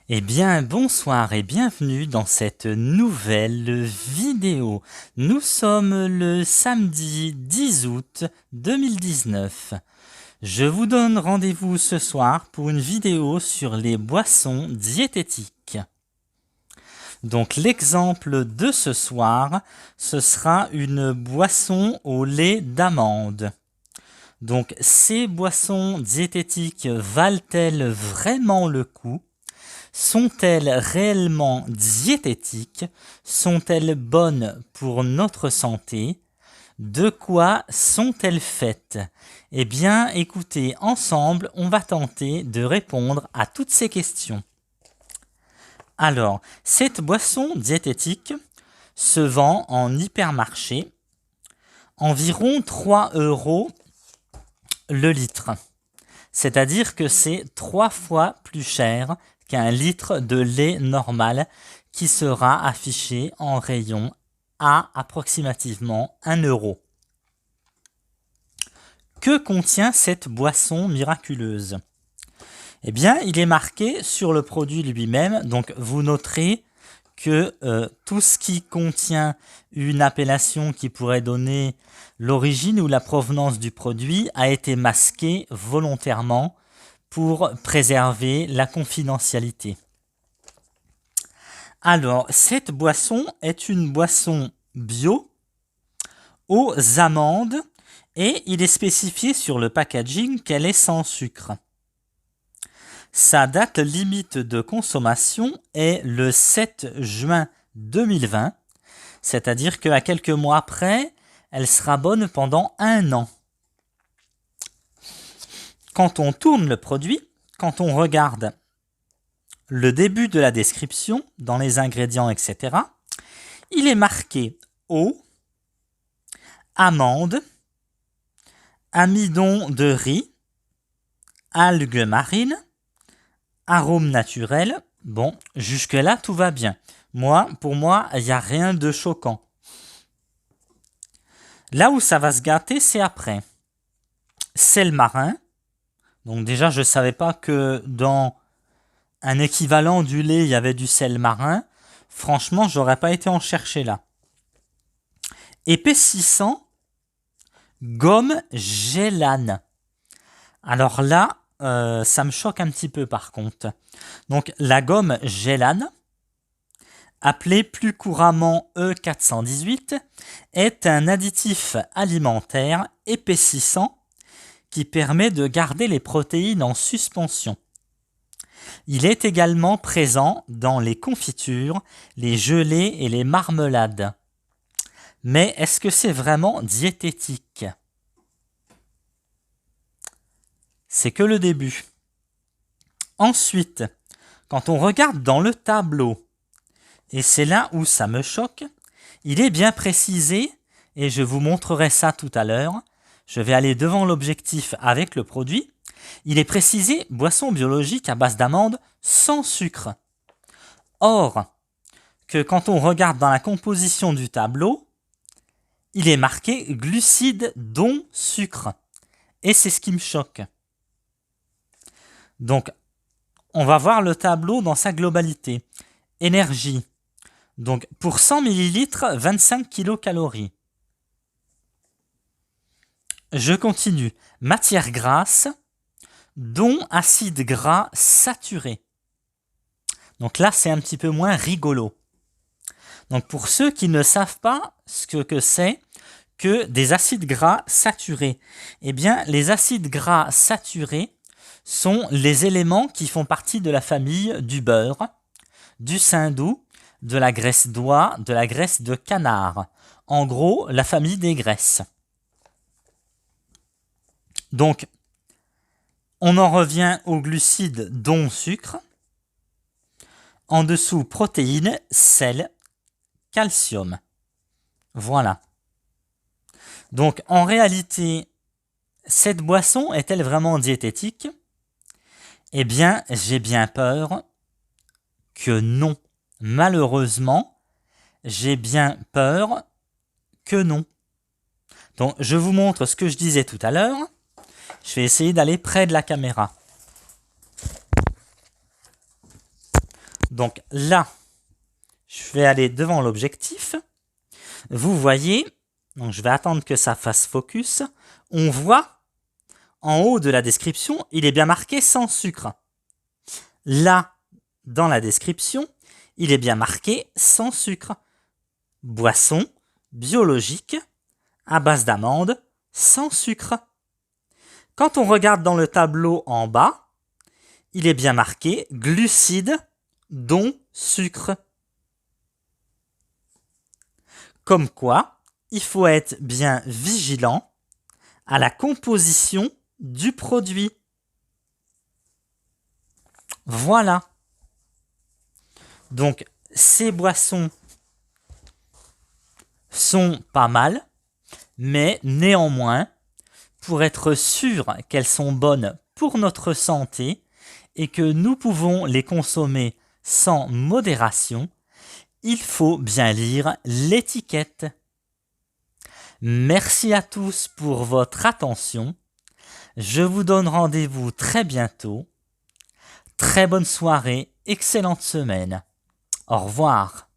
Eh bien, bonsoir et bienvenue dans cette nouvelle vidéo. Nous sommes le samedi 10 août 2019. Je vous donne rendez-vous ce soir pour une vidéo sur les boissons diététiques. Donc l'exemple de ce soir, ce sera une boisson au lait d'amande. Donc ces boissons diététiques valent-elles vraiment le coup ? Sont-elles réellement diététiques? Sont-elles bonnes pour notre santé? De quoi sont-elles faites? Eh bien, écoutez, ensemble, on va tenter de répondre à toutes ces questions. Alors, cette boisson diététique se vend en hypermarché, environ 3 € le litre. C'est-à-dire que c'est 3 fois plus cher qu'un litre de lait normal qui sera affiché en rayon à approximativement 1 €. Que contient cette boisson miraculeuse? Eh bien, il est marqué sur le produit lui-même, donc vous noterez que tout ce qui contient une appellation qui pourrait donner l'origine ou la provenance du produit a été masqué volontairement pour préserver la confidentialité. Alors, cette boisson est une boisson bio aux amandes et il est spécifié sur le packaging qu'elle est sans sucre. Sa date limite de consommation est le 7 juin 2020, c'est-à-dire qu'à quelques mois après, elle sera bonne pendant 1 an. Quand on tourne le produit, quand on regarde le début de la description, dans les ingrédients, etc., il est marqué eau, amande, amidon de riz, algues marines, arômes naturels. Bon, jusque-là, tout va bien. Pour moi, il n'y a rien de choquant. Là où ça va se gâter, c'est après. Sel marin. Donc déjà, je ne savais pas que dans un équivalent du lait, il y avait du sel marin. Franchement, j'aurais pas été en chercher là. Épaississant, gomme gélane. Alors là, ça me choque un petit peu par contre. Donc la gomme gélane, appelée plus couramment E418, est un additif alimentaire épaississant qui permet de garder les protéines en suspension. Il est également présent dans les confitures, les gelées et les marmelades. Mais est-ce que c'est vraiment diététique? C'est que le début. Ensuite, quand on regarde dans le tableau, et c'est là où ça me choque, il est bien précisé, et je vous montrerai ça tout à l'heure. Je vais aller devant l'objectif avec le produit. Il est précisé boisson biologique à base d'amandes sans sucre. Or, que quand on regarde dans la composition du tableau, il est marqué glucides dont sucre. Et c'est ce qui me choque. Donc, on va voir le tableau dans sa globalité. Énergie. Donc, pour 100 ml, 25 kcal. Je continue. Matière grasse, dont acide gras saturé. Donc là, c'est un petit peu moins rigolo. Donc pour ceux qui ne savent pas ce que c'est que des acides gras saturés, eh bien, les acides gras saturés sont les éléments qui font partie de la famille du beurre, du saindoux, de la graisse d'oie, de la graisse de canard. En gros, la famille des graisses. Donc, on en revient aux glucides dont sucre. En dessous, protéines, sel, calcium. Voilà. Donc, en réalité, cette boisson est-elle vraiment diététique? Eh bien, j'ai bien peur que non. Malheureusement, j'ai bien peur que non. Donc, je vous montre ce que je disais tout à l'heure. Je vais essayer d'aller près de la caméra. Donc là, je vais aller devant l'objectif. Vous voyez, donc je vais attendre que ça fasse focus. On voit en haut de la description, il est bien marqué sans sucre. Là, dans la description, il est bien marqué sans sucre. Boisson biologique à base d'amandes sans sucre. Quand on regarde dans le tableau en bas, il est bien marqué glucides dont sucre. Comme quoi, il faut être bien vigilant à la composition du produit. Voilà. Donc, ces boissons sont pas mal, mais néanmoins, pour être sûr qu'elles sont bonnes pour notre santé et que nous pouvons les consommer sans modération, il faut bien lire l'étiquette. Merci à tous pour votre attention. Je vous donne rendez-vous très bientôt. Très bonne soirée, excellente semaine. Au revoir.